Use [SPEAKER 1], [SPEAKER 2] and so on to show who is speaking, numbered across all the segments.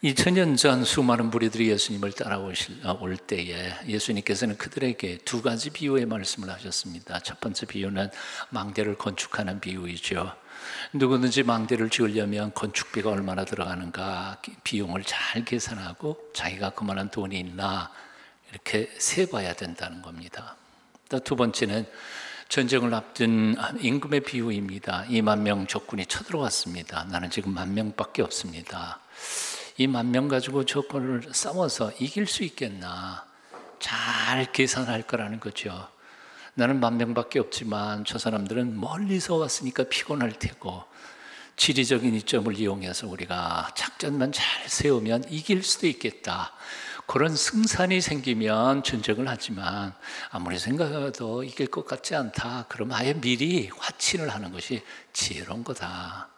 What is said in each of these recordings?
[SPEAKER 1] 2000년 전 수많은 무리들이 예수님을 따라올 때에 예수님께서는 그들에게 두 가지 비유의 말씀을 하셨습니다. 첫 번째 비유는 망대를 건축하는 비유이죠. 누구든지 망대를 지으려면 건축비가 얼마나 들어가는가 비용을 잘 계산하고 자기가 그만한 돈이 있나 이렇게 세봐야 된다는 겁니다. 또 두 번째는 전쟁을 앞둔 임금의 비유입니다. 2만 명 적군이 쳐들어왔습니다. 나는 지금 1만 명밖에 없습니다. 이 1만 명 가지고 적군을 싸워서 이길 수 있겠나 잘 계산할 거라는 거죠. 나는 1만 명밖에 없지만 저 사람들은 멀리서 왔으니까 피곤할 테고 지리적인 이점을 이용해서 우리가 작전만 잘 세우면 이길 수도 있겠다. 그런 승산이 생기면 전쟁을 하지만 아무리 생각해도 이길 것 같지 않다. 그럼 아예 미리 화친을 하는 것이 지혜로운 거다.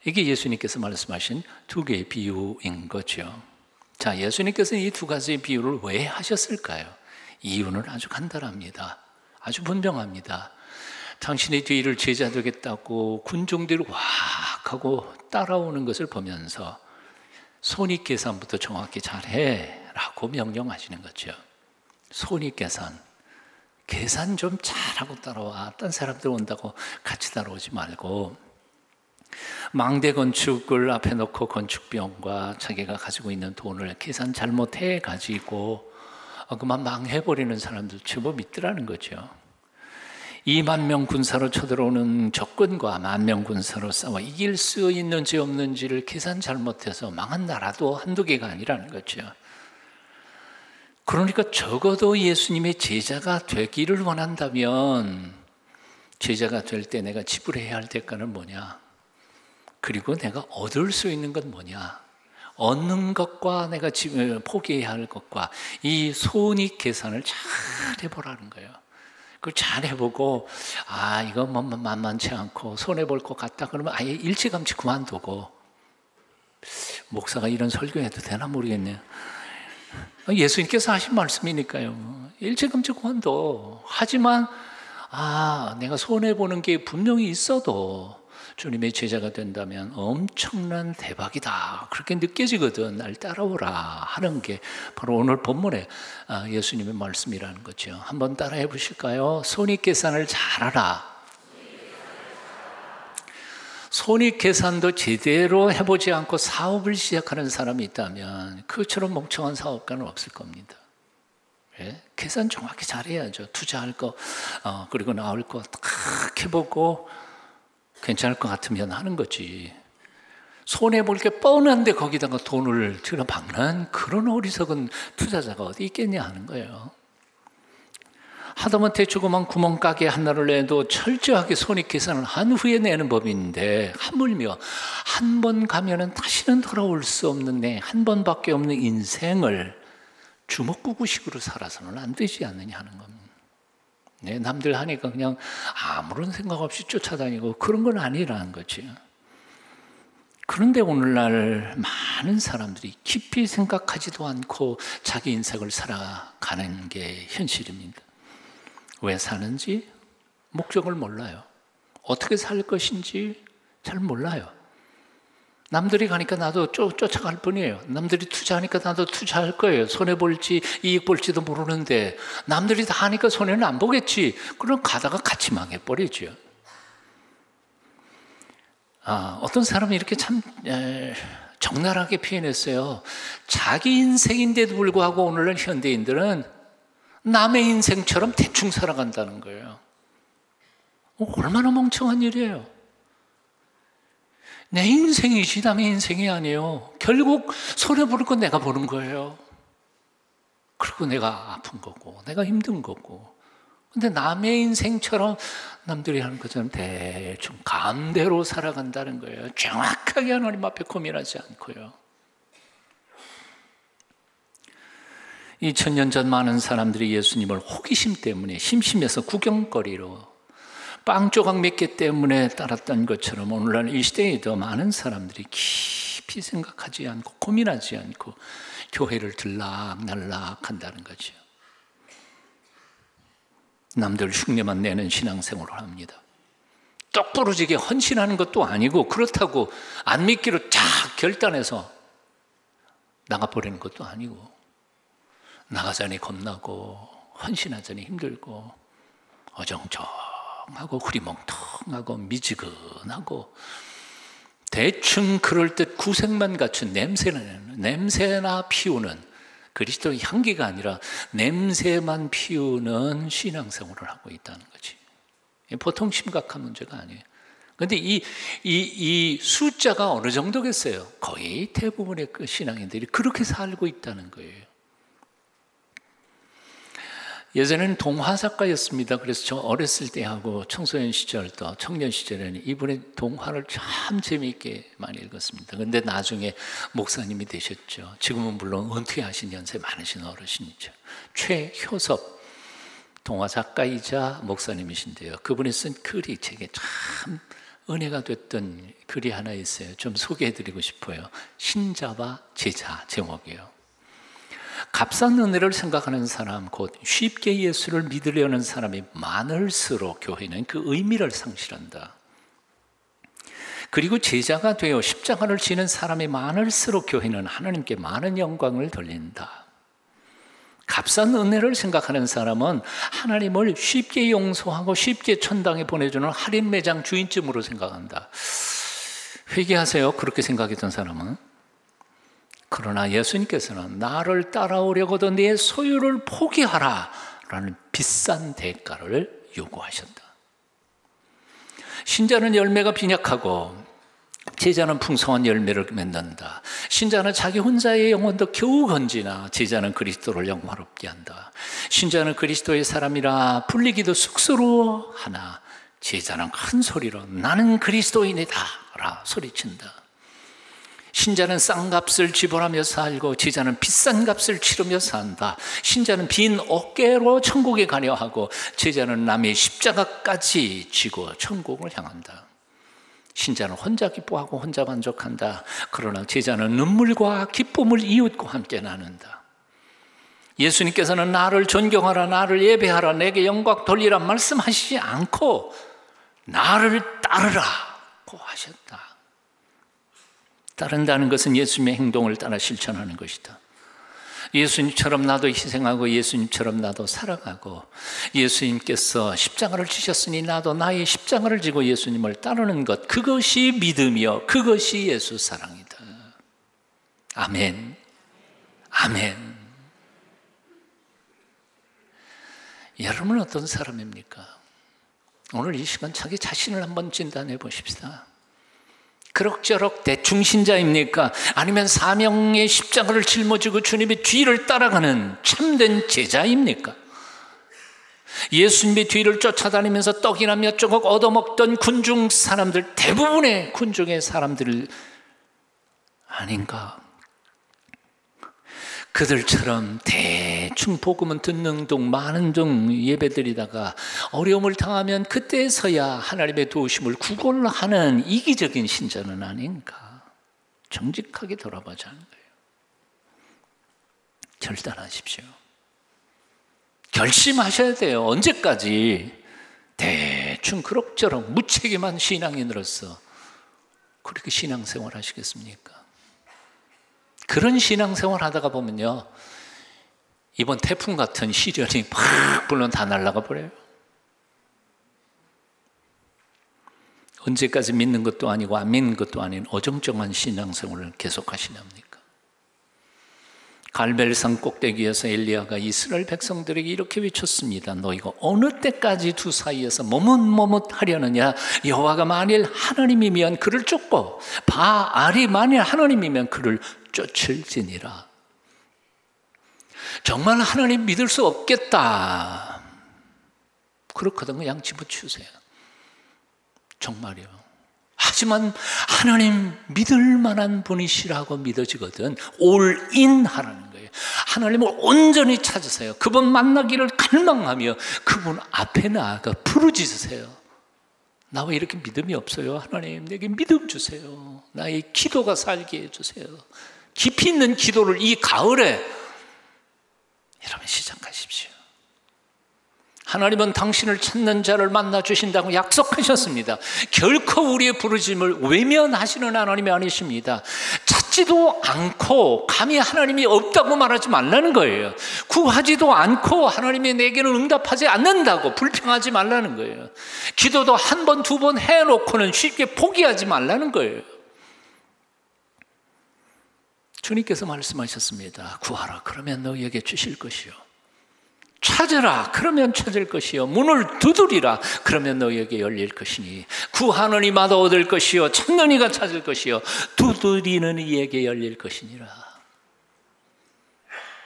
[SPEAKER 1] 이게 예수님께서 말씀하신 두 개의 비유인 거죠. 자, 예수님께서 이 두 가지의 비유를 왜 하셨을까요? 이유는 아주 간단합니다. 아주 분명합니다. 당신의 뒤를 제자 되겠다고 군중들이 왁 하고 따라오는 것을 보면서 손익계산부터 정확히 잘해 라고 명령하시는 거죠. 손익계산, 계산 좀 잘하고 따라와. 딴 사람들 온다고 같이 따라오지 말고 망대 건축을 앞에 놓고 건축비용과 자기가 가지고 있는 돈을 계산 잘못해 가지고 그만 망해버리는 사람들 제법 있더라는 거죠. 2만 명 군사로 쳐들어오는 적군과 1만 명 군사로 싸워 이길 수 있는지 없는지를 계산 잘못해서 망한 나라도 한두 개가 아니라는 거죠. 그러니까 적어도 예수님의 제자가 되기를 원한다면 제자가 될 때 내가 지불해야 할 대가는 뭐냐? 그리고 내가 얻을 수 있는 건 뭐냐? 얻는 것과 내가 포기해야 할 것과 이 손익 계산을 잘 해보라는 거예요. 그걸 잘 해보고 이거 만만치 않고 손해볼 것 같다 그러면 아예 일찌감치 그만두고 목사가 이런 설교해도 되나 모르겠네요. 예수님께서 하신 말씀이니까요. 일찌감치 그만둬. 하지만 내가 손해보는 게 분명히 있어도 주님의 제자가 된다면 엄청난 대박이다. 그렇게 느껴지거든. 날 따라오라 하는 게 바로 오늘 본문의 예수님의 말씀이라는 거죠. 한번 따라해 보실까요? 손익계산을 잘하라. 손익계산도 제대로 해보지 않고 사업을 시작하는 사람이 있다면 그처럼 멍청한 사업가는 없을 겁니다. 예? 계산 정확히 잘해야죠. 투자할 거 그리고 나올 거 딱 해보고 괜찮을 것 같으면 하는 거지. 손해볼 게 뻔한데 거기다가 돈을 들어박는 그런 어리석은 투자자가 어디 있겠냐 하는 거예요. 하다못해 조그만 구멍가게 하나를 내도 철저하게 손익계산을 한 후에 내는 법인데 하물며 한 번 가면은 다시는 돌아올 수 없는 한 번밖에 없는 인생을 주먹구구식으로 살아서는 안 되지 않느냐 하는 겁니다. 남들 하니까 그냥 아무런 생각 없이 쫓아다니고 그런 건 아니라는 거지. 그런데 오늘날 많은 사람들이 깊이 생각하지도 않고 자기 인생을 살아가는 게 현실입니다. 왜 사는지 목적을 몰라요. 어떻게 살 것인지 잘 몰라요. 남들이 가니까 나도 쫓아갈 뿐이에요. 남들이 투자하니까 나도 투자할 거예요. 손해볼지 이익 볼지도 모르는데 남들이 다 하니까 손해는 안 보겠지. 그럼 가다가 같이 망해버리죠. 어떤 사람이 이렇게 참 적나라하게 표현했어요. 자기 인생인데도 불구하고 오늘날 현대인들은 남의 인생처럼 대충 살아간다는 거예요. 얼마나 멍청한 일이에요. 내 인생이지 남의 인생이 아니에요. 결국 손해보는 건 내가 보는 거예요. 그리고 내가 아픈 거고 내가 힘든 거고. 근데 남의 인생처럼 남들이 하는 것처럼 대충 감대로 살아간다는 거예요. 정확하게 하나님 앞에 고민하지 않고요. 2000년 전 많은 사람들이 예수님을 호기심 때문에 심심해서 구경거리로 빵 조각 몇 개 때문에 따랐던 것처럼 오늘날 이 시대에도 많은 사람들이 깊이 생각하지 않고 고민하지 않고 교회를 들락날락 한다는 거죠. 남들 흉내만 내는 신앙생활을 합니다. 똑부러지게 헌신하는 것도 아니고 그렇다고 안 믿기로 쫙 결단해서 나가버리는 것도 아니고, 나가자니 겁나고 헌신하자니 힘들고 어정쩡하고 흐리멍텅하고 미지근하고 대충 그럴 듯 구색만 갖춘 냄새나 피우는 그리스도의 향기가 아니라 냄새만 피우는 신앙생활을 하고 있다는 거지. 보통 심각한 문제가 아니에요. 그런데 이 숫자가 어느 정도겠어요? 거의 대부분의 그 신앙인들이 그렇게 살고 있다는 거예요. 예전에는 동화 작가였습니다. 그래서 저 어렸을 때 하고 청소년 시절 또 청년 시절에는 이분의 동화를 참 재미있게 많이 읽었습니다. 그런데 나중에 목사님이 되셨죠. 지금은 물론 은퇴하신 연세 많으신 어르신이죠. 최효섭 동화 작가이자 목사님이신데요. 그분이 쓴 글이 제게 참 은혜가 됐던 글이 하나 있어요. 좀 소개해드리고 싶어요. 신자와 제자 제목이에요. 값싼 은혜를 생각하는 사람, 곧 쉽게 예수를 믿으려는 사람이 많을수록 교회는 그 의미를 상실한다. 그리고 제자가 되어 십자가를 지는 사람이 많을수록 교회는 하나님께 많은 영광을 돌린다. 값싼 은혜를 생각하는 사람은 하나님을 쉽게 용서하고 쉽게 천당에 보내주는 할인 매장 주인쯤으로 생각한다. 회개하세요. 그렇게 생각했던 사람은. 그러나 예수님께서는 나를 따라오려고도 내 소유를 포기하라 라는 비싼 대가를 요구하셨다. 신자는 열매가 빈약하고 제자는 풍성한 열매를 맺는다. 신자는 자기 혼자의 영혼도 겨우 건지나 제자는 그리스도를 영화롭게 한다. 신자는 그리스도의 사람이라 불리기도 쑥스러워하나 제자는 큰 소리로 나는 그리스도인이다 라 소리친다. 신자는 싼 값을 지불하며 살고 제자는 비싼 값을 치르며 산다. 신자는 빈 어깨로 천국에 가려 하고 제자는 남의 십자가까지 지고 천국을 향한다. 신자는 혼자 기뻐하고 혼자 만족한다. 그러나 제자는 눈물과 기쁨을 이웃과 함께 나눈다. 예수님께서는 나를 존경하라, 나를 예배하라, 내게 영광 돌리라 말씀하시지 않고 나를 따르라고 하셨다. 따른다는 것은 예수님의 행동을 따라 실천하는 것이다. 예수님처럼 나도 희생하고 예수님처럼 나도 살아가고 예수님께서 십자가를 지셨으니 나도 나의 십자가를 지고 예수님을 따르는 것, 그것이 믿음이요 그것이 예수 사랑이다. 아멘. 아멘. 여러분은 어떤 사람입니까? 오늘 이 시간 자기 자신을 한번 진단해 보십시다. 그럭저럭 대충 신자입니까? 아니면 사명의 십자가를 짊어지고 주님의 뒤를 따라가는 참된 제자입니까? 예수님의 뒤를 쫓아다니면서 떡이나 몇 조각 얻어먹던 군중 사람들, 대부분의 군중의 사람들 아닌가? 그들처럼 대충 복음은 듣는 둥 마는 둥 예배드리다가 어려움을 당하면 그때서야 하나님의 도우심을 구걸하는 이기적인 신자는 아닌가? 정직하게 돌아보자는 거예요. 결단하십시오. 결심하셔야 돼요. 언제까지 대충 그럭저럭 무책임한 신앙인으로서 그렇게 신앙생활 하시겠습니까? 그런 신앙생활 하다가 보면요, 이번 태풍 같은 시련이 팍 불면 다 날아가 버려요. 언제까지 믿는 것도 아니고 안 믿는 것도 아닌 어정쩡한 신앙생활을 계속 하시렵니까? 갈멜산 꼭대기에서 엘리야가 이스라엘 백성들에게 이렇게 외쳤습니다. 너희가 어느 때까지 두 사이에서 머뭇머뭇하려느냐? 여호와가 만일 하나님이면 그를 쫓고 바알이 만일 하나님이면 그를 쫓을지니라. 정말 하나님 믿을 수 없겠다. 그렇거든 그냥 집어치우세요. 정말이요. 하지만 하나님 믿을 만한 분이시라고 믿어지거든 올인 하라는 거예요. 하나님을 온전히 찾으세요. 그분 만나기를 갈망하며 그분 앞에 나아가 부르짖으세요. 나 왜 이렇게 믿음이 없어요? 하나님 내게 믿음 주세요. 나의 기도가 살게 해주세요. 깊이 있는 기도를 이 가을에 여러분 시작하십시오. 하나님은 당신을 찾는 자를 만나 주신다고 약속하셨습니다. 결코 우리의 부르심을 외면하시는 하나님이 아니십니다. 찾지도 않고 감히 하나님이 없다고 말하지 말라는 거예요. 구하지도 않고 하나님이 내게는 응답하지 않는다고 불평하지 말라는 거예요. 기도도 한 번, 두 번 해놓고는 쉽게 포기하지 말라는 거예요. 주님께서 말씀하셨습니다. 구하라 그러면 너희에게 주실 것이요, 찾으라 그러면 찾을 것이요, 문을 두드리라 그러면 너희에게 열릴 것이니, 구하는 이마다 얻을 것이요, 찾는 이가 찾을 것이요, 두드리는 이에게 열릴 것이니라.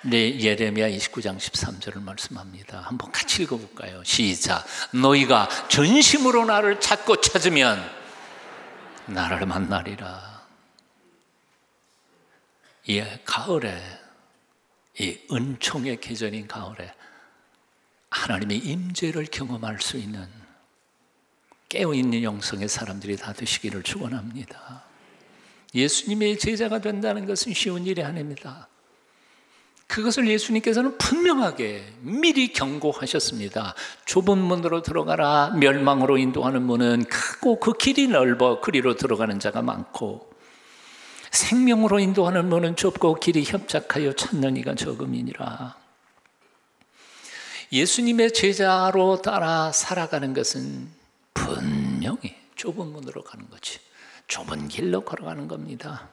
[SPEAKER 1] 네, 예레미야 29장 13절을 말씀합니다. 한번 같이 읽어볼까요? 시작. 너희가 전심으로 나를 찾고 찾으면 나를 만나리라. 이 가을에, 이 은총의 계절인 가을에 하나님의 임재를 경험할 수 있는 깨어있는 영성의 사람들이 다 되시기를 축원합니다. 예수님의 제자가 된다는 것은 쉬운 일이 아닙니다. 그것을 예수님께서는 분명하게 미리 경고하셨습니다. 좁은 문으로 들어가라. 멸망으로 인도하는 문은 크고 그 길이 넓어 그리로 들어가는 자가 많고, 생명으로 인도하는 문은 좁고 길이 협착하여 찾는 이가 적음이니라. 예수님의 제자로 따라 살아가는 것은 분명히 좁은 문으로 가는 거지, 좁은 길로 걸어가는 겁니다.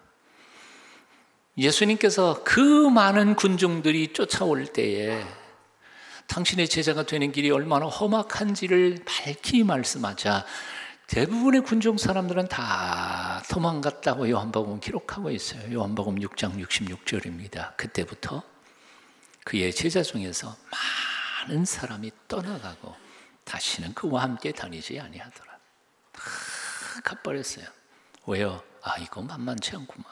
[SPEAKER 1] 예수님께서 그 많은 군중들이 쫓아올 때에 당신의 제자가 되는 길이 얼마나 험악한지를 밝히 말씀하자 대부분의 군중 사람들은 다 도망갔다고 요한복음 기록하고 있어요. 요한복음 6장 66절입니다. 그때부터 그의 제자 중에서 많은 사람이 떠나가고 다시는 그와 함께 다니지 아니하더라. 다 가버렸어요. 왜요? 아, 이거 만만치 않구만.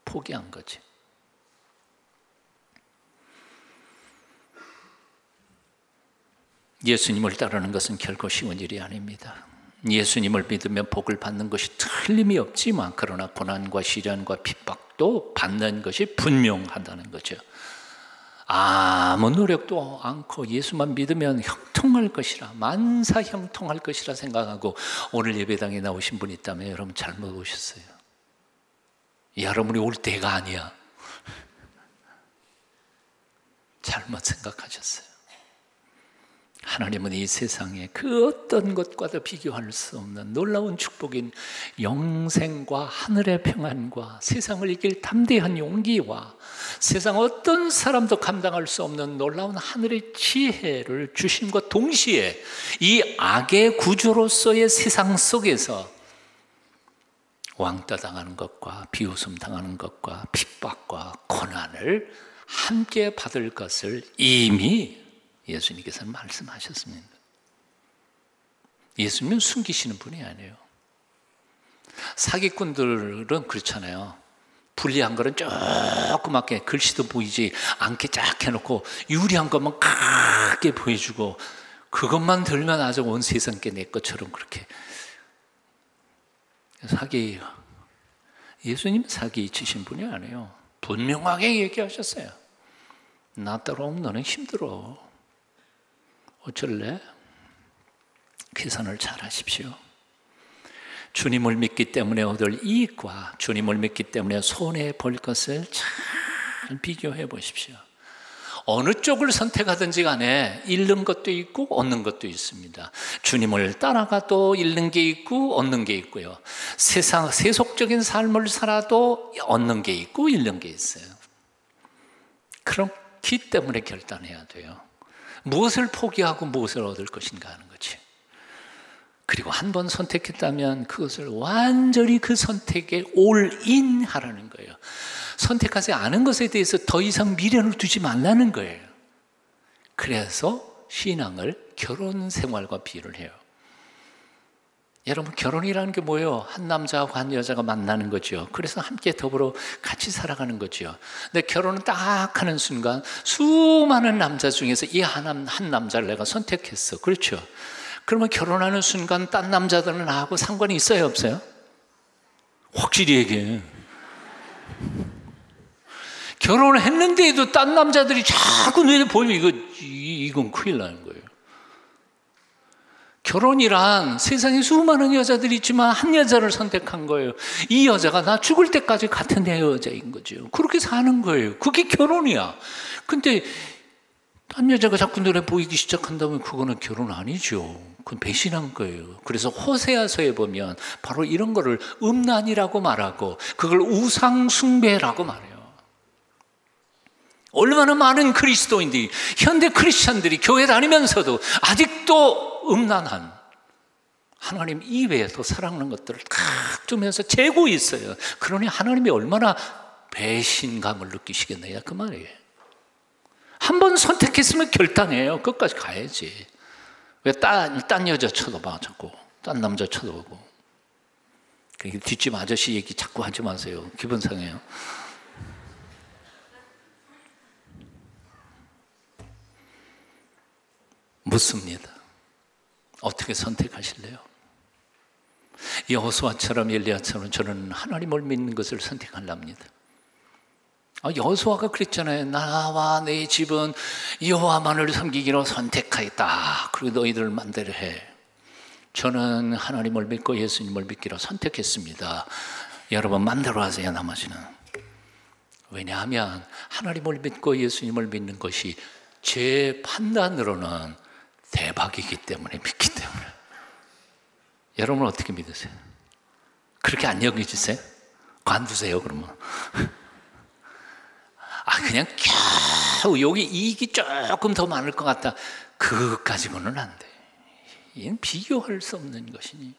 [SPEAKER 1] 포기한 거지. 예수님을 따르는 것은 결코 쉬운 일이 아닙니다. 예수님을 믿으면 복을 받는 것이 틀림이 없지만, 그러나 고난과 시련과 핍박도 받는 것이 분명하다는 거죠. 아무 노력도 않고 예수만 믿으면 형통할 것이라, 만사 형통할 것이라 생각하고 오늘 예배당에 나오신 분이 있다면 여러분 잘못 오셨어요. 여러분이 올 때가 아니야. 잘못 생각하셨어요. 하나님은 이 세상에 그 어떤 것과도 비교할 수 없는 놀라운 축복인 영생과 하늘의 평안과 세상을 이길 담대한 용기와 세상 어떤 사람도 감당할 수 없는 놀라운 하늘의 지혜를 주심과 동시에 이 악의 구조로서의 세상 속에서 왕따 당하는 것과 비웃음 당하는 것과 핍박과 고난을 함께 받을 것을 이미 예수님께서는 말씀하셨습니다. 예수님은 숨기시는 분이 아니에요. 사기꾼들은 그렇잖아요. 불리한 거는 조그맣게 글씨도 보이지 않게 쫙 해놓고 유리한 것만 크게 보여주고 그것만 들면 아주 온 세상께 내 것처럼 그렇게 사기, 예수님 사기 치신 분이 아니에요. 분명하게 얘기하셨어요. 나 따라오면 너는 힘들어. 어쩔래? 계산을 잘 하십시오. 주님을 믿기 때문에 얻을 이익과 주님을 믿기 때문에 손해볼 것을 잘 비교해 보십시오. 어느 쪽을 선택하든지 간에 잃는 것도 있고 얻는 것도 있습니다. 주님을 따라가도 잃는 게 있고 얻는 게 있고요. 세상 세속적인 삶을 살아도 얻는 게 있고 잃는 게 있어요. 그렇기 때문에 결단해야 돼요. 무엇을 포기하고 무엇을 얻을 것인가 하는 거지. 그리고 한 번 선택했다면 그것을 완전히 그 선택에 올인 하라는 거예요. 선택하지 않은 것에 대해서 더 이상 미련을 두지 말라는 거예요. 그래서 신앙을 결혼 생활과 비유를 해요. 여러분, 결혼이라는 게 뭐예요? 한 남자하고 한 여자가 만나는 거죠. 그래서 함께 더불어 같이 살아가는 거죠. 근데 결혼은 딱 하는 순간 수많은 남자 중에서 이 한 남자를 내가 선택했어. 그렇죠? 그러면 결혼하는 순간 딴 남자들은 나하고 상관이 있어요, 없어요? 확실히 얘기해. 결혼을 했는데도 딴 남자들이 자꾸 눈에 보이면 이건 큰일 나는 거예요. 결혼이란 세상에 수많은 여자들이 있지만 한 여자를 선택한 거예요. 이 여자가 나 죽을 때까지 같은 내 여자인 거죠. 그렇게 사는 거예요. 그게 결혼이야. 근데 한 여자가 자꾸 눈에 보이기 시작한다면 그거는 결혼 아니죠. 그건 배신한 거예요. 그래서 호세아서에 보면 바로 이런 거를 음란이라고 말하고 그걸 우상숭배라고 말해요. 얼마나 많은 그리스도인들이, 현대 크리스찬들이 교회 다니면서도 아직도 음란한 하나님 이외에도 사랑하는 것들을 탁 두면서 재고 있어요. 그러니 하나님이 얼마나 배신감을 느끼시겠느냐 그 말이에요. 한 번 선택했으면 결단해요. 끝까지 가야지. 왜 딴 여자 쳐다봐 자꾸. 딴 남자 쳐다보고. 뒷집 아저씨 얘기 자꾸 하지 마세요. 기분 상해요. 묻습니다. 어떻게 선택하실래요? 여호수아처럼 엘리야처럼 저는 하나님을 믿는 것을 선택하랍니다. 여호수아가 그랬잖아요. 나와 내 집은 여호와만을 섬기기로 선택하였다. 그리고 너희들 맘대로 해. 저는 하나님을 믿고 예수님을 믿기로 선택했습니다. 여러분 맘대로 하세요. 나머지는. 왜냐하면 하나님을 믿고 예수님을 믿는 것이 제 판단으로는 대박이기 때문에, 믿기 때문에. 여러분은 어떻게 믿으세요? 그렇게 안 여기지세요? 관두세요 그러면. 그냥 겨우 여기 이익이 조금 더 많을 것 같다. 그것 가지고는 안 돼. 이건 비교할 수 없는 것이니.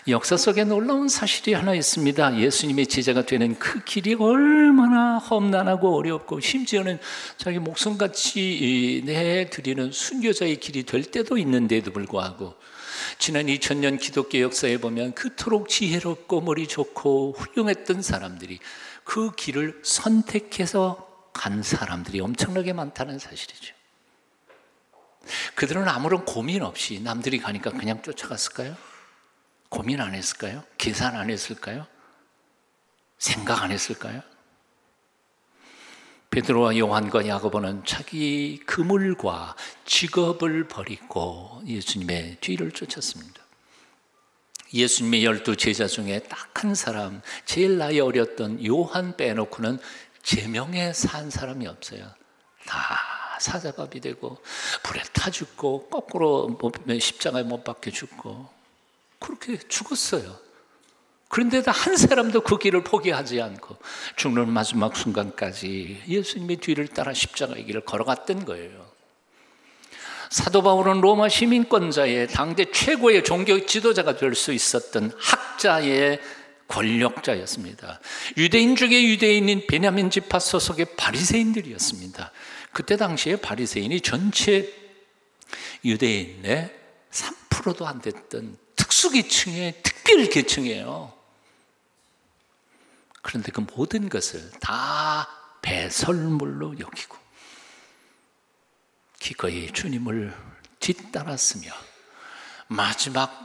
[SPEAKER 1] 역사 속에 놀라운 사실이 하나 있습니다. 예수님의 제자가 되는 그 길이 얼마나 험난하고 어렵고 심지어는 자기 목숨같이 내드리는 순교자의 길이 될 때도 있는데도 불구하고 지난 2000년 기독교 역사에 보면 그토록 지혜롭고 머리 좋고 훌륭했던 사람들이 그 길을 선택해서 간 사람들이 엄청나게 많다는 사실이죠. 그들은 아무런 고민 없이 남들이 가니까 그냥 쫓아갔을까요? 고민 안 했을까요? 계산 안 했을까요? 생각 안 했을까요? 베드로와 요한과 야고보는 자기 그물과 직업을 버리고 예수님의 뒤를 쫓았습니다. 예수님의 12 제자 중에 딱 한 사람, 제일 나이 어렸던 요한 빼놓고는 제명에 산 사람이 없어요. 다 사자밥이 되고 불에 타 죽고 거꾸로 십자가에 못 박혀 죽고 그렇게 죽었어요. 그런데도 한 사람도 그 길을 포기하지 않고 죽는 마지막 순간까지 예수님의 뒤를 따라 십자가의 길을 걸어갔던 거예요. 사도 바울은 로마 시민권자의 당대 최고의 종교 지도자가 될 수 있었던 학자의 권력자였습니다. 유대인 중에 유대인인 베냐민 지파 소속의 바리새인들이었습니다. 그때 당시에 바리새인이 전체 유대인의 3%도 안 됐던 특수계층의 특별계층이에요. 그런데 그 모든 것을 다 배설물로 여기고 기꺼이 주님을 뒤따랐으며 마지막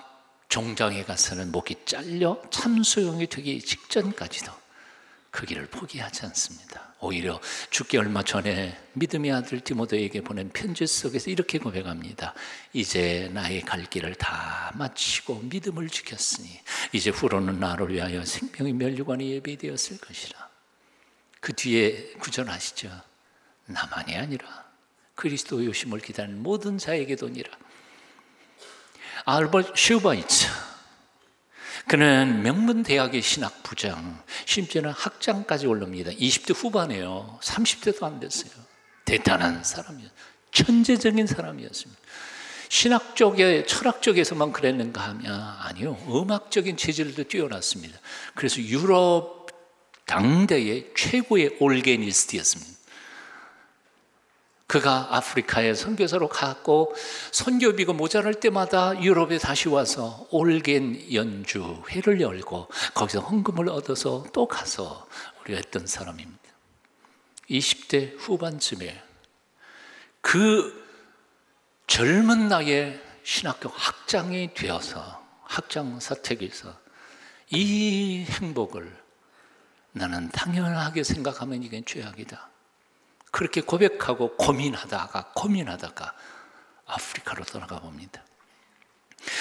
[SPEAKER 1] 종장에 가서는 목이 잘려 참수용이 되기 직전까지도 그 길을 포기하지 않습니다. 오히려 죽기 얼마 전에 믿음의 아들 디모데에게 보낸 편지 속에서 이렇게 고백합니다. 이제 나의 갈 길을 다 마치고 믿음을 지켰으니 이제 후로는 나를 위하여 생명의 면류관이 예비되었을 것이라. 그 뒤에 구절 아시죠? 나만이 아니라 그리스도의 오심을 기다리는 모든 자에게도니라. 알버트 슈바이츠, 그는 명문대학의 신학부장, 심지어는 학장까지 올릅니다. 20대 후반이에요. 30대도 안 됐어요. 대단한 사람이었어요. 천재적인 사람이었습니다. 신학 쪽에, 철학 쪽에서만 그랬는가 하면 아니요, 음악적인 재질도 뛰어났습니다. 그래서 유럽 당대의 최고의 올게니스트였습니다. 그가 아프리카에 선교사로 갔고 선교비가 모자랄 때마다 유럽에 다시 와서 올겐 연주회를 열고 거기서 헌금을 얻어서 또 가서 우리가 했던 사람입니다. 20대 후반쯤에 그 젊은 나이에 신학교 학장이 되어서 학장 사택에서 이 행복을 나는 당연하게 생각하면 이게 죄악이다. 그렇게 고백하고 고민하다가 아프리카로 떠나가 봅니다.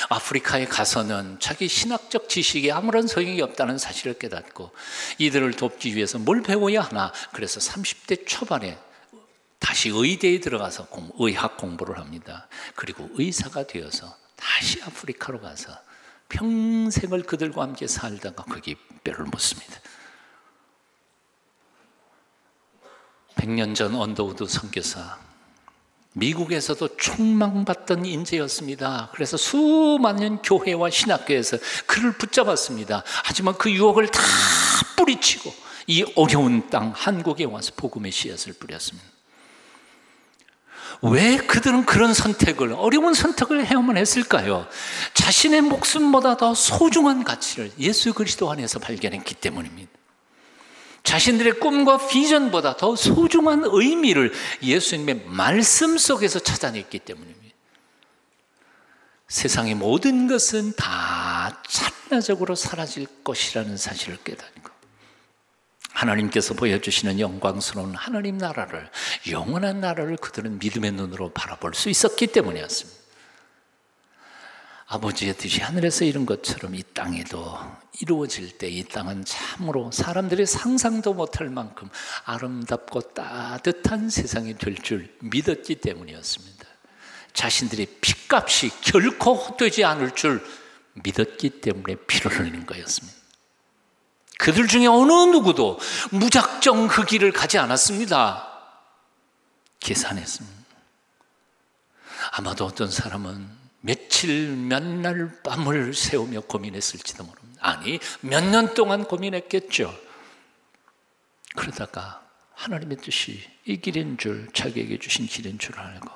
[SPEAKER 1] 아프리카에 가서는 자기 신학적 지식에 아무런 소용이 없다는 사실을 깨닫고 이들을 돕기 위해서 뭘 배워야 하나, 그래서 30대 초반에 다시 의대에 들어가서 의학 공부를 합니다. 그리고 의사가 되어서 다시 아프리카로 가서 평생을 그들과 함께 살다가 거기 뼈를 묻습니다. 100년 전 언더우드 선교사, 미국에서도 총망받던 인재였습니다. 그래서 수많은 교회와 신학교에서 그를 붙잡았습니다. 하지만 그 유혹을 다 뿌리치고 이 어려운 땅 한국에 와서 복음의 씨앗을 뿌렸습니다. 왜 그들은 그런 선택을, 어려운 선택을 해야만 했을까요? 자신의 목숨보다 더 소중한 가치를 예수 그리스도 안에서 발견했기 때문입니다. 자신들의 꿈과 비전보다 더 소중한 의미를 예수님의 말씀 속에서 찾아냈기 때문입니다. 세상의 모든 것은 다刹나적으로 사라질 것이라는 사실을 깨닫고 하나님께서 보여주시는 영광스러운 하나님 나라를, 영원한 나라를 그들은 믿음의 눈으로 바라볼 수 있었기 때문이었습니다. 아버지의 뜻이 하늘에서 이룬 것처럼 이 땅에도 이루어질 때 이 땅은 참으로 사람들이 상상도 못할 만큼 아름답고 따뜻한 세상이 될 줄 믿었기 때문이었습니다. 자신들의 피값이 결코 헛되지 않을 줄 믿었기 때문에 피를 흘린 거였습니다. 그들 중에 어느 누구도 무작정 그 길을 가지 않았습니다. 계산했습니다. 아마도 어떤 사람은 며칠 몇 날 밤을 새우며 고민했을지도 모릅니다. 아니, 몇 년 동안 고민했겠죠. 그러다가 하나님의 뜻이 이 길인 줄, 자기에게 주신 길인 줄 알고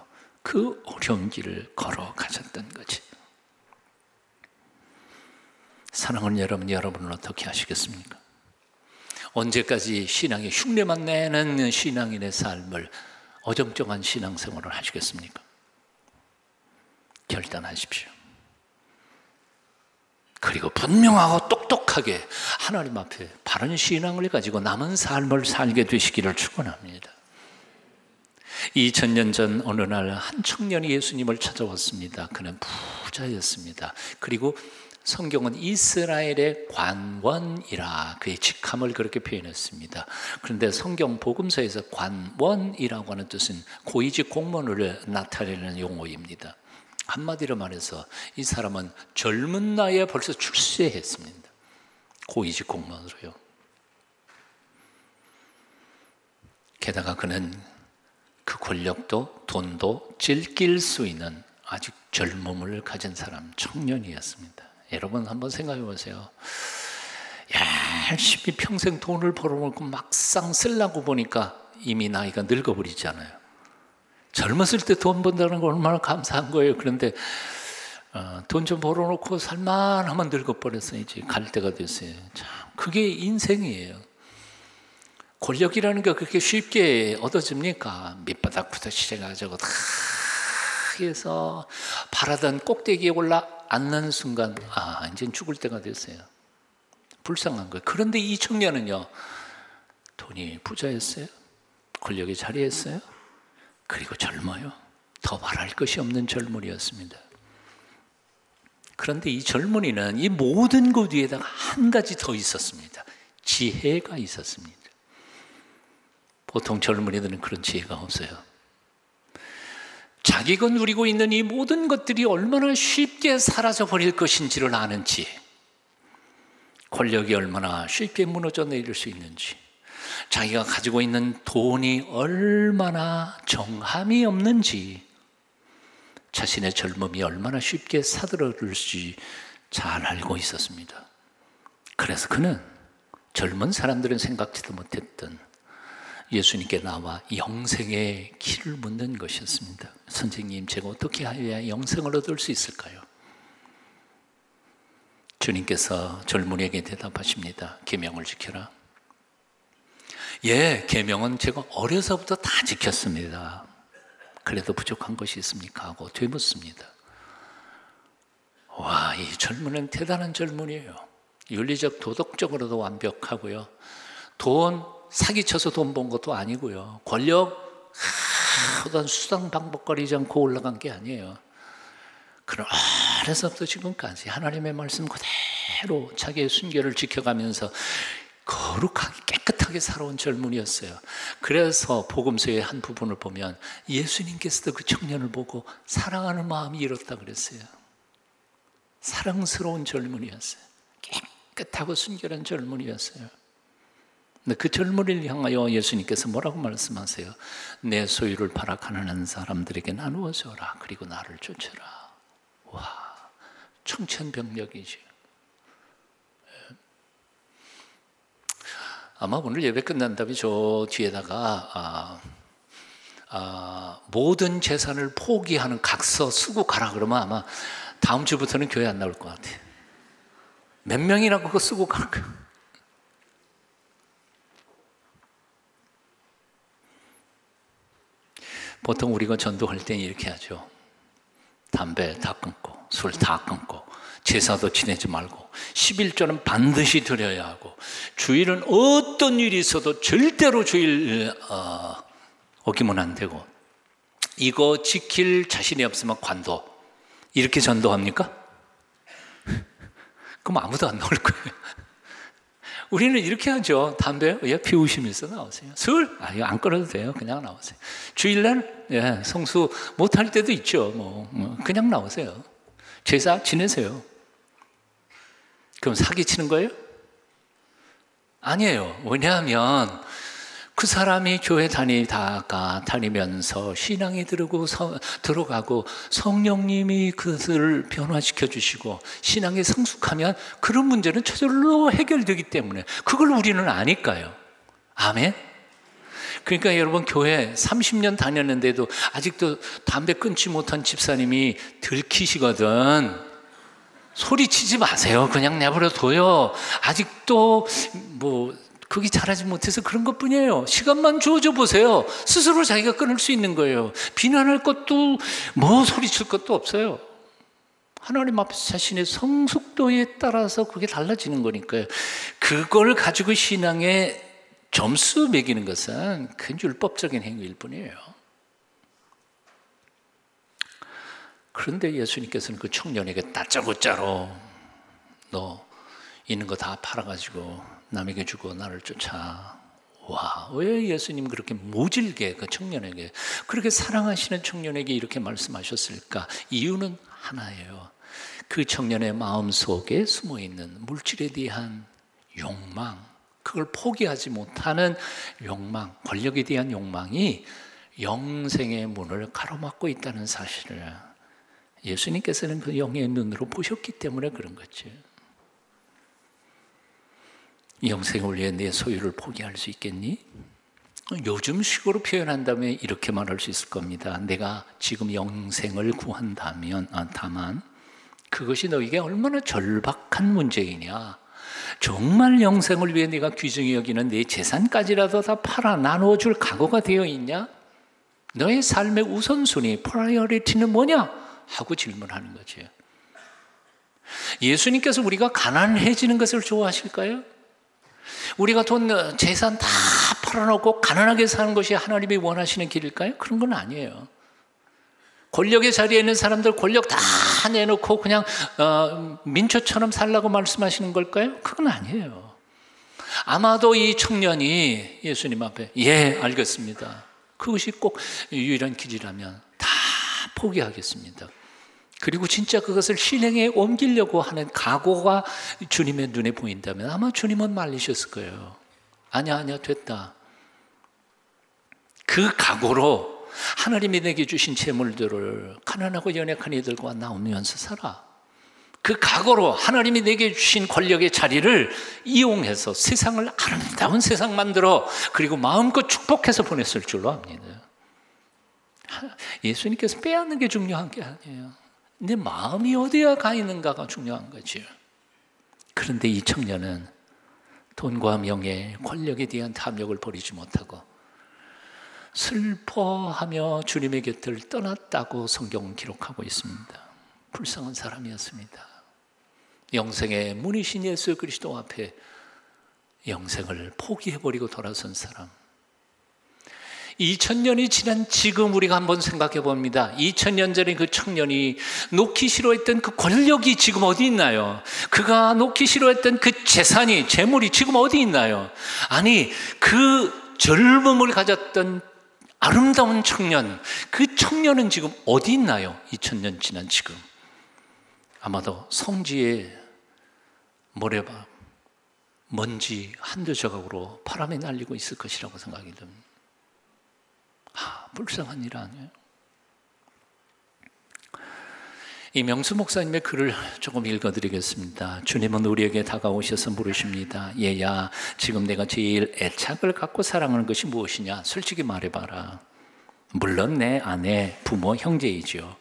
[SPEAKER 1] 그 어려운 길을 걸어가셨던 거지. 사랑하는 여러분, 여러분은 어떻게 하시겠습니까? 언제까지 신앙의 흉내만 내는 신앙인의 삶을, 어정쩡한 신앙생활을 하시겠습니까? 결단하십시오. 그리고 분명하고 똑똑하게 하나님 앞에 바른 신앙을 가지고 남은 삶을 살게 되시기를 축원합니다. 2000년 전 어느 날 한 청년이 예수님을 찾아왔습니다. 그는 부자였습니다. 그리고 성경은 이스라엘의 관원이라, 그의 직함을 그렇게 표현했습니다. 그런데 성경 복음서에서 관원이라고 하는 뜻은 고위직 공무원을 나타내는 용어입니다. 한마디로 말해서 이 사람은 젊은 나이에 벌써 출세했습니다. 고위직 공무원으로요. 게다가 그는 그 권력도 돈도 즐길 수 있는 아직 젊음을 가진 사람, 청년이었습니다. 여러분 한번 생각해 보세요. 열심히 평생 돈을 벌어먹고 막상 쓰려고 보니까 이미 나이가 늙어버리잖아요. 젊었을 때 돈 번다는 거 얼마나 감사한 거예요. 그런데 돈 좀 벌어놓고 살만하면 늙어버렸어요. 이제 갈 때가 됐어요. 참, 그게 인생이에요. 권력이라는 게 그렇게 쉽게 얻어집니까? 밑바닥부터 시작해가지고 다 해서 바라던 꼭대기에 올라 앉는 순간, 이제 죽을 때가 됐어요. 불쌍한 거예요. 그런데 이 청년은요, 돈이 부자였어요. 권력이 자리했어요. 그리고 젊어요. 더 말할 것이 없는 젊은이였습니다. 그런데 이 젊은이는 이 모든 것 위에다가 한 가지 더 있었습니다. 지혜가 있었습니다. 보통 젊은이들은 그런 지혜가 없어요. 자기가 누리고 있는 이 모든 것들이 얼마나 쉽게 사라져 버릴 것인지를 아는 지혜, 권력이 얼마나 쉽게 무너져 내릴 수 있는지, 자기가 가지고 있는 돈이 얼마나 정함이 없는지, 자신의 젊음이 얼마나 쉽게 사들어들지 잘 알고 있었습니다. 그래서 그는 젊은 사람들은 생각지도 못했던 예수님께 나와 영생의 길을 묻는 것이었습니다. 선생님, 제가 어떻게 해야 영생을 얻을 수 있을까요? 주님께서 젊은이에게 대답하십니다. 계명을 지켜라. 예, 계명은 제가 어려서부터 다 지켰습니다. 그래도 부족한 것이 있습니까? 하고 되묻습니다. 와, 이 젊은이는 대단한 젊은이에요. 윤리적, 도덕적으로도 완벽하고요. 돈 사기쳐서 돈 번 것도 아니고요. 권력 어떤 수상방법거리지 않고 올라간 게 아니에요. 그런 어려서부터 지금까지 하나님의 말씀 그대로 자기의 순결을 지켜가면서 거룩하게 깨끗하게 살아온 젊은이였어요. 그래서 복음서의 한 부분을 보면 예수님께서도 그 청년을 보고 사랑하는 마음이 일었다 그랬어요. 사랑스러운 젊은이였어요. 깨끗하고 순결한 젊은이였어요. 근데 그 젊은이를 향하여 예수님께서 뭐라고 말씀하세요? 내 소유를 팔아 가난한 사람들에게 나누어 줘라. 그리고 나를 쫓으라. 와, 청천벽력이죠. 아마 오늘 예배 끝난 다음에 저 뒤에다가 모든 재산을 포기하는 각서 쓰고 가라 그러면 아마 다음 주부터는 교회 안 나올 것 같아요. 몇 명이나 그거 쓰고 갈까요? 보통 우리가 전도할 때는 이렇게 하죠. 담배 다 끊고 술 다 끊고 제사도 지내지 말고 11조는 반드시 드려야 하고 주일은 어떤 일이 있어도 절대로 주일 어기면 안 되고 이거 지킬 자신이 없으면 관둬. 이렇게 전도합니까? 그럼 아무도 안 나올 거예요. 우리는 이렇게 하죠. 담배 피우시면서 나오세요. 술 이거 안 끊어도 돼요. 그냥 나오세요. 주일날 성수 못할 때도 있죠. 뭐 그냥 나오세요. 제사 지내세요. 그럼 사기치는 거예요? 아니에요. 왜냐하면 그 사람이 교회 다니면서 신앙이 들어가고 성령님이 그것을 변화시켜 주시고 신앙에 성숙하면 그런 문제는 저절로 해결되기 때문에 그걸 우리는 아니까요. 아멘? 그러니까 여러분 교회 30년 다녔는데도 아직도 담배 끊지 못한 집사님이 들키시거든. 소리치지 마세요. 그냥 내버려 둬요. 아직도 그게 잘하지 못해서 그런 것뿐이에요. 시간만 주어져 보세요. 스스로 자기가 끊을 수 있는 거예요. 비난할 것도 소리칠 것도 없어요. 하나님 앞에서 자신의 성숙도에 따라서 그게 달라지는 거니까요. 그걸 가지고 신앙에 점수 매기는 것은 큰 율법적인 행위일 뿐이에요. 그런데 예수님께서는 그 청년에게 다짜고짜로 너 있는 거 다 팔아가지고 남에게 주고 나를 쫓아. 와, 왜 예수님 그렇게 모질게 그 청년에게 그렇게 사랑하시는 청년에게 이렇게 말씀하셨을까? 이유는 하나예요. 그 청년의 마음속에 숨어있는 물질에 대한 욕망, 그걸 포기하지 못하는 욕망, 권력에 대한 욕망이 영생의 문을 가로막고 있다는 사실을 예수님께서는 그 영의 눈으로 보셨기 때문에 그런 거죠. 영생을 위해 내 소유를 포기할 수 있겠니? 요즘식으로 표현한다면 이렇게 말할 수 있을 겁니다. 내가 지금 영생을 구한다면 다만 그것이 너에게 얼마나 절박한 문제이냐. 정말 영생을 위해 네가 귀중히 여기는 네 재산까지라도 다 팔아 나누어줄 각오가 되어 있냐? 너의 삶의 우선순위, 프라이어리티는 뭐냐? 하고 질문하는 거죠. 예수님께서 우리가 가난해지는 것을 좋아하실까요? 우리가 돈, 재산 다 팔아놓고 가난하게 사는 것이 하나님이 원하시는 길일까요? 그런 건 아니에요. 권력의 자리에 있는 사람들 권력 다 내놓고 그냥 민초처럼 살라고 말씀하시는 걸까요? 그건 아니에요. 아마도 이 청년이 예수님 앞에 알겠습니다. 그것이 꼭 유일한 길이라면 다 포기하겠습니다. 그리고 진짜 그것을 실행에 옮기려고 하는 각오가 주님의 눈에 보인다면 아마 주님은 말리셨을 거예요. 아니야 됐다. 그 각오로 하나님이 내게 주신 재물들을 가난하고 연약한 이들과 나누면서 살아. 그 각오로 하나님이 내게 주신 권력의 자리를 이용해서 세상을 아름다운 세상 만들어 그리고 마음껏 축복해서 보냈을 줄로 압니다. 예수님께서 빼앗는 게 중요한 게 아니에요. 내 마음이 어디에 가 있는가가 중요한 거죠. 그런데 이 청년은 돈과 명예, 권력에 대한 탐욕을 버리지 못하고 슬퍼하며 주님의 곁을 떠났다고 성경은 기록하고 있습니다. 불쌍한 사람이었습니다. 영생의 문이신 예수 그리스도 앞에 영생을 포기해버리고 돌아선 사람. 2000년이 지난 지금 우리가 한번 생각해 봅니다. 2000년 전에 그 청년이 놓기 싫어했던 그 권력이 지금 어디 있나요? 그가 놓기 싫어했던 그 재산이, 재물이 지금 어디 있나요? 아니, 그 젊음을 가졌던 아름다운 청년, 그 청년은 지금 어디 있나요? 2000년 지난 지금. 아마도 성지에 모래밭, 먼지 한두 조각으로 바람에 날리고 있을 것이라고 생각이 듭니다. 불쌍한 일 아니에요? 이 명수 목사님의 글을 조금 읽어드리겠습니다. 주님은 우리에게 다가오셔서 물으십니다. 얘야, 지금 내가 제일 애착을 갖고 사랑하는 것이 무엇이냐? 솔직히 말해봐라. 물론 내 아내, 부모, 형제이죠.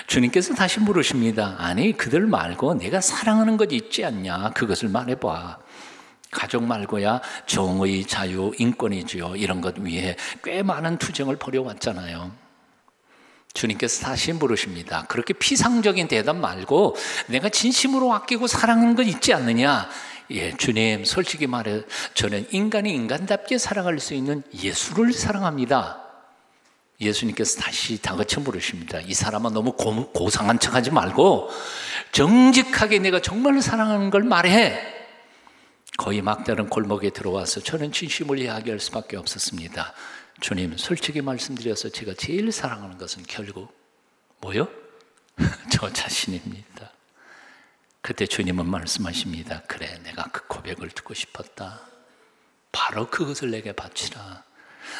[SPEAKER 1] 주님께서 다시 물으십니다. 아니, 그들 말고 내가 사랑하는 것 있지 않냐? 그것을 말해봐. 가족 말고야 정의, 자유, 인권이지요. 이런 것 위해 꽤 많은 투쟁을 벌여왔잖아요. 주님께서 다시 물으십니다. 그렇게 피상적인 대답 말고 내가 진심으로 아끼고 사랑하는 것 있지 않느냐? 예, 주님, 솔직히 말해 저는 인간이 인간답게 사랑할 수 있는 예수를 사랑합니다. 예수님께서 다시 다그쳐 물으십니다. 이 사람은 너무 고상한 척하지 말고 정직하게 내가 정말 사랑하는 걸 말해. 거의 막다른 골목에 들어와서 저는 진심을 이야기할 수밖에 없었습니다. 주님, 솔직히 말씀드려서 제가 제일 사랑하는 것은 결국 뭐요? 저 자신입니다. 그때 주님은 말씀하십니다. 그래, 내가 그 고백을 듣고 싶었다. 바로 그것을 내게 바치라.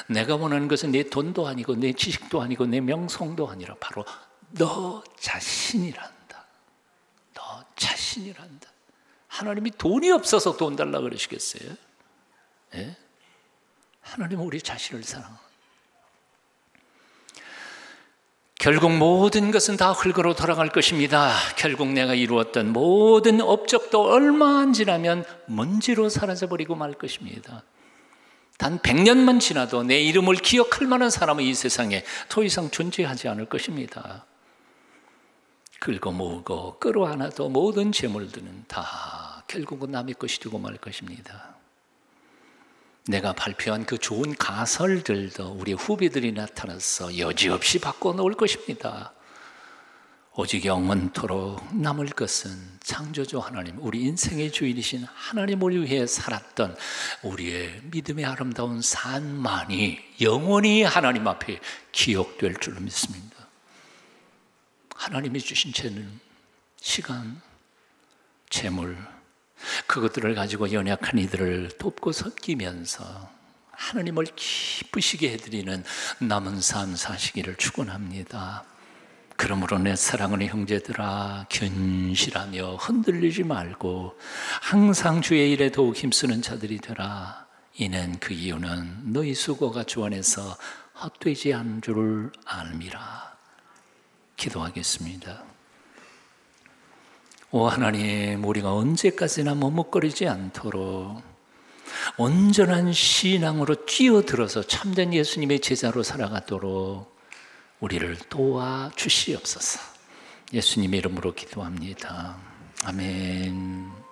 [SPEAKER 1] 내가 원하는 것은 내 돈도 아니고 내 지식도 아니고 내 명성도 아니라 바로 너 자신이란다. 너 자신이란다. 하나님이 돈이 없어서 돈 달라고 그러시겠어요? 예? 하나님은 우리 자신을 사랑합니다. 결국 모든 것은 다 흙으로 돌아갈 것입니다. 결국 내가 이루었던 모든 업적도 얼마 안 지나면 먼지로 사라져버리고 말 것입니다. 단 100년만 지나도 내 이름을 기억할 만한 사람은 이 세상에 더 이상 존재하지 않을 것입니다. 긁어 모으고 끌어안아도 모든 재물들은 다 결국은 남의 것이 되고 말 것입니다. 내가 발표한 그 좋은 가설들도 우리 후배들이 나타나서 여지없이 바꿔놓을 것입니다. 오직 영원토록 남을 것은 창조주 하나님, 우리 인생의 주인이신 하나님을 위해 살았던 우리의 믿음의 아름다운 삶만이 영원히 하나님 앞에 기억될 줄 믿습니다. 하나님이 주신 죄는 시간, 재물, 그것들을 가지고 연약한 이들을 돕고 섬기면서 하나님을 기쁘시게 해드리는 남은 삶 사시기를 축원합니다. 그러므로 내 사랑하는 형제들아, 견실하며 흔들리지 말고 항상 주의 일에 더욱 힘쓰는 자들이 되라. 이는 그 이유는 너희 수고가 주 안에서 헛되지 않은 줄을 알미라. 기도하겠습니다. 오 하나님, 우리가 언제까지나 머뭇거리지 않도록 온전한 신앙으로 뛰어들어서 참된 예수님의 제자로 살아가도록 우리를 도와주시옵소서. 예수님의 이름으로 기도합니다. 아멘.